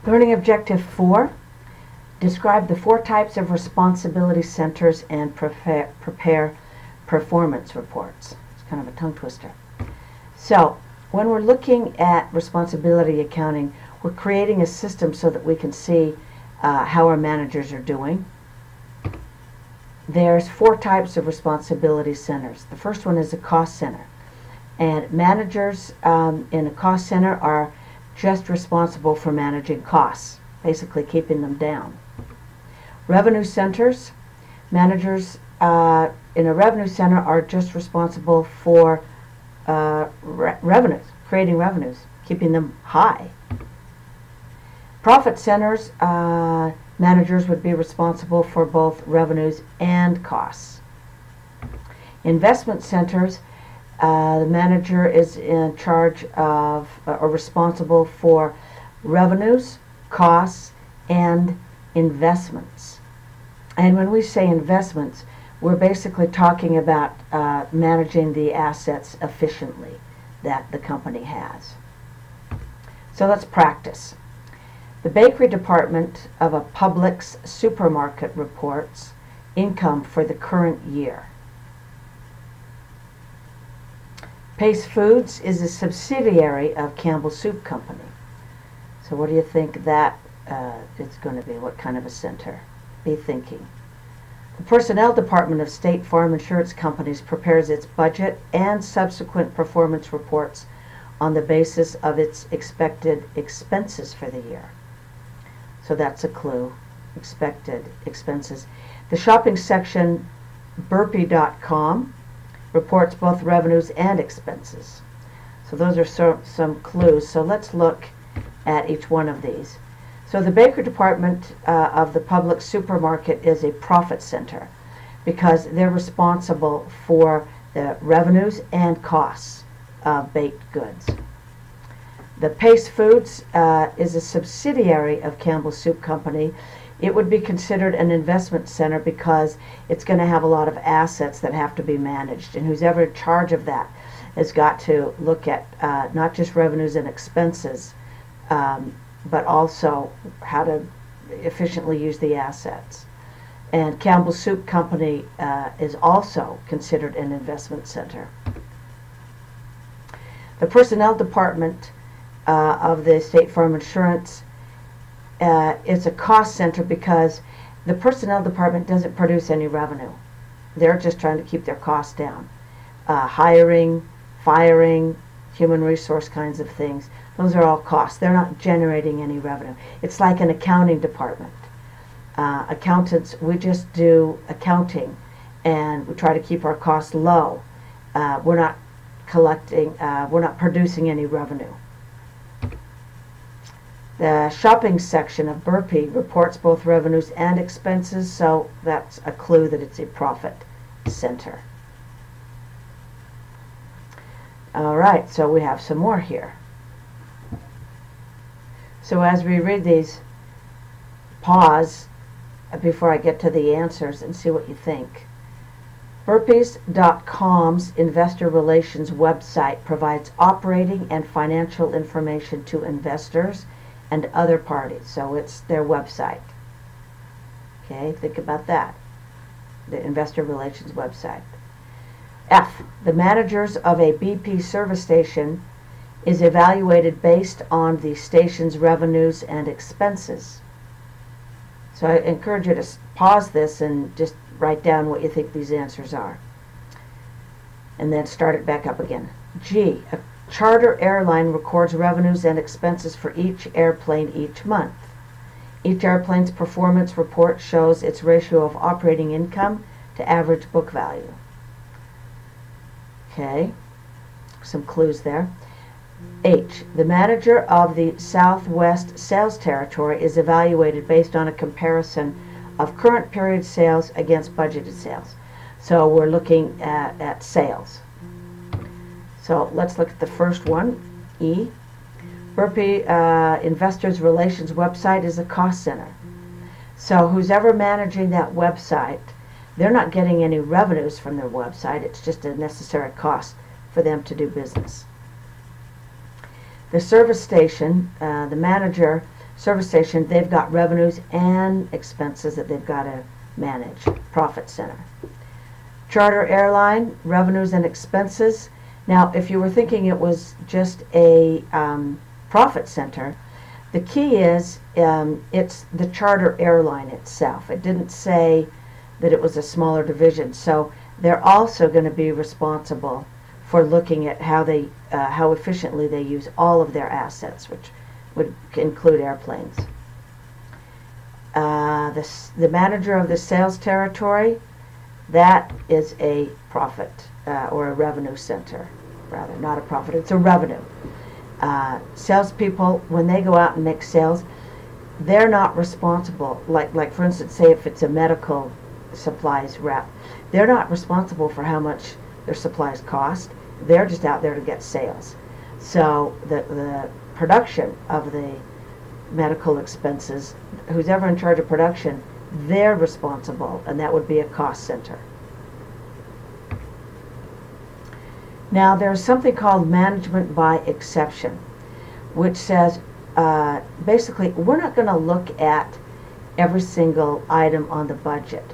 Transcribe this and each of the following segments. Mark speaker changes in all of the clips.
Speaker 1: Learning Objective 4. Describe the 4 types of responsibility centers and prepare performance reports. It's kind of a tongue twister. So, when we're looking at responsibility accounting, we're creating a system so that we can see how our managers are doing. There's 4 types of responsibility centers. The first one is a cost center. And managers in a cost center are just responsible for managing costs, basically keeping them down. Revenue centers, managers in a revenue center are just responsible for revenues, creating revenues, keeping them high. Profit centers, managers would be responsible for both revenues and costs. Investment centers, the manager is in charge of or responsible for revenues, costs, and investments. And when we say investments, we're basically talking about managing the assets efficiently that the company has. So let's practice. The bakery department of a Publix supermarket reports income for the current year. Pace Foods is a subsidiary of Campbell Soup Company. So what do you think that is going to be? What kind of a center? Be thinking. The Personnel Department of State Farm Insurance Companies prepares its budget and subsequent performance reports on the basis of its expected expenses for the year. So that's a clue. Expected expenses. The shopping section, Burpee.com, reports both revenues and expenses. So those are some clues. So let's look at each one of these. So the bakery department of the Publix supermarket is a profit center because they're responsible for the revenues and costs of baked goods. The Pace Foods is a subsidiary of Campbell Soup Company. It would be considered an investment center because it's going to have a lot of assets that have to be managed, and who's ever in charge of that has got to look at not just revenues and expenses, but also how to efficiently use the assets. And Campbell Soup Company is also considered an investment center. The Personnel Department of the State Farm Insurance is a cost center because the Personnel Department doesn't produce any revenue. They're just trying to keep their costs down. Hiring, firing, human resource kinds of things. Those are all costs. They're not generating any revenue. It's like an accounting department. Accountants, we just do accounting and we try to keep our costs low. We're not collecting, we're not producing any revenue. The shopping section of Burpee reports both revenues and expenses, so that's a clue that it's a profit center. Alright, so we have some more here. So as we read these, pause before I get to the answers and see what you think. Burpees.com's investor relations website provides operating and financial information to investors and other parties. So it's their website. Okay, think about that. The investor relations website. F. The managers of a BP service station is evaluated based on the station's revenues and expenses. So I encourage you to pause this and just write down what you think these answers are. And then start it back up again. G. A charter airline records revenues and expenses for each airplane each month. Each airplane's performance report shows its ratio of operating income to average book value. Okay, some clues there. H. The manager of the Southwest sales territory is evaluated based on a comparison of current period sales against budgeted sales. So we're looking at sales. So let's look at the first one, E. Burpee Investors Relations website is a cost center. So who's ever managing that website, they're not getting any revenues from their website. It's just a necessary cost for them to do business. The service station, the manager service station, they've got revenues and expenses that they've got to manage. Profit center. Charter airline, revenues and expenses. Now, if you were thinking it was just a profit center, the key is it's the charter airline itself. It didn't say that it was a smaller division, so they're also going to be responsible for looking at how efficiently they use all of their assets, which would include airplanes. The manager of the sales territory, that is a profit or a revenue center, rather, not a profit, it's a revenue. Salespeople, when they go out and make sales, they're not responsible, like for instance, say if it's a medical supplies rep, they're not responsible for how much their supplies cost. They're just out there to get sales. So the production of the medical expenses, who's ever in charge of production, they're responsible, and that would be a cost center. Now there's something called management by exception, which says basically we're not going to look at every single item on the budget.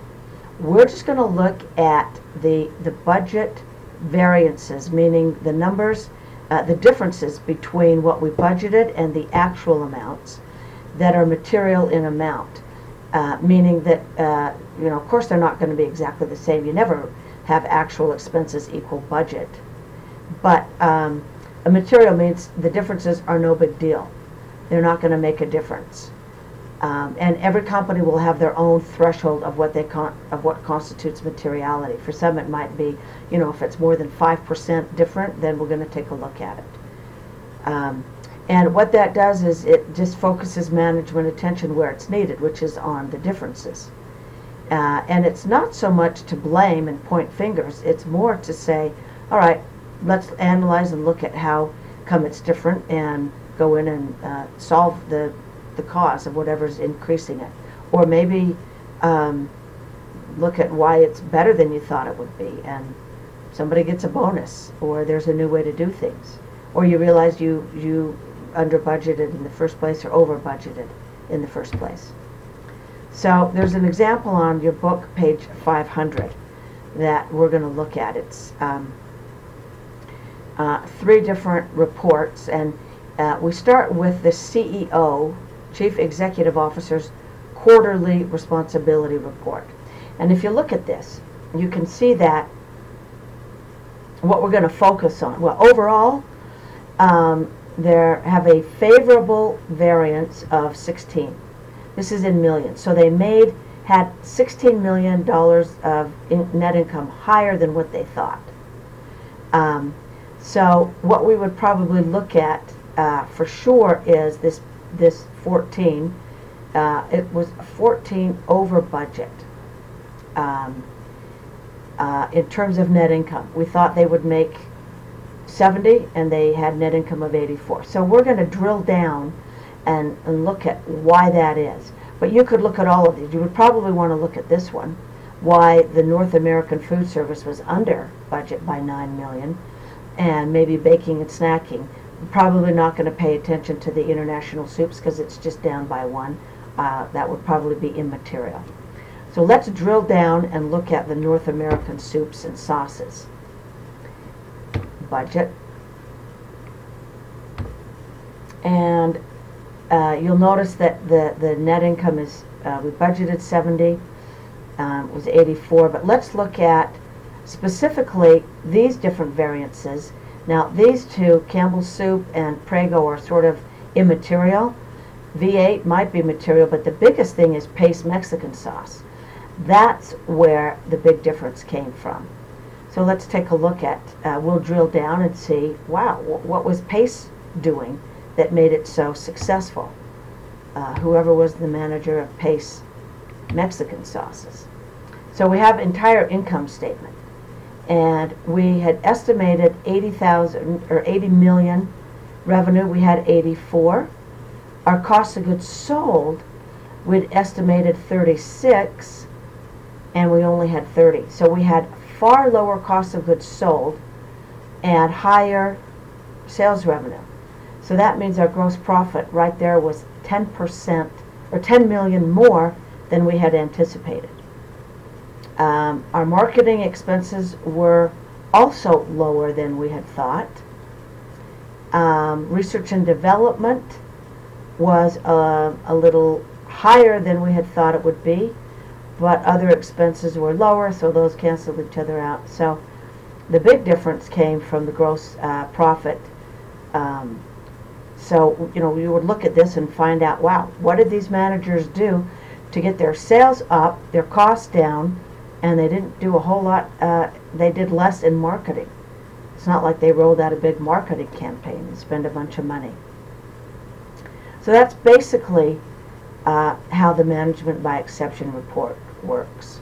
Speaker 1: We're just going to look at the budget variances, meaning the numbers, the differences between what we budgeted and the actual amounts that are material in amount. Meaning that, of course they're not going to be exactly the same. You never have actual expenses equal budget. But a material means the differences are no big deal. They're not going to make a difference. And every company will have their own threshold of what constitutes materiality. For some it might be, if it's more than 5% different, then we're going to take a look at it. And what that does is it just focuses management attention where it's needed, which is on the differences. And it's not so much to blame and point fingers, it's more to say, all right, let's analyze and look at how come it's different and go in and solve the cause of whatever's increasing it. Or maybe look at why it's better than you thought it would be, and somebody gets a bonus, or there's a new way to do things. Or you realize you under budgeted in the first place or over budgeted in the first place. So there's an example on your book, page 500, that we're going to look at. It's 3 different reports, and we start with the CEO, Chief Executive Officer's quarterly responsibility report. And if you look at this, you can see that what we're going to focus on, well, overall, they have a favorable variance of 16. This is in millions. So they had $16 million of net income higher than what they thought. So what we would probably look at for sure is this 14. It was 14 over budget in terms of net income. We thought they would make 70 and they had net income of 84. So we're going to drill down and look at why that is. But you could look at all of these. You would probably want to look at this one, why the North American food service was under budget by $9 million, and maybe baking and snacking. Probably not going to pay attention to the international soups because it's just down by 1. That would probably be immaterial. So let's drill down and look at the North American soups and sauces. Budget. And you'll notice that the net income is, we budgeted 70, was 84, but let's look at specifically these different variances. Now these two, Campbell's Soup and Prego, are sort of immaterial. V8 might be material, but the biggest thing is Pace Mexican sauce. That's where the big difference came from. So let's take a look at, we'll drill down and see, wow, what was Pace doing that made it so successful? Whoever was the manager of Pace Mexican sauces. So we have entire income statement. And we had estimated 80,000 or 80 million revenue. We had 84. Our cost of goods sold, we'd estimated 36, and we only had 30. So we had far lower cost of goods sold and higher sales revenue. So that means our gross profit right there was 10% or 10 million more than we had anticipated. Our marketing expenses were also lower than we had thought. Research and development was a little higher than we had thought it would be, but other expenses were lower, so those canceled each other out. So the big difference came from the gross profit. So, you know, we would look at this and find out, wow, what did these managers do to get their sales up, their costs down, and they didn't do a whole lot, they did less in marketing. It's not like they rolled out a big marketing campaign and spent a bunch of money. So that's basically how the management by exception report works.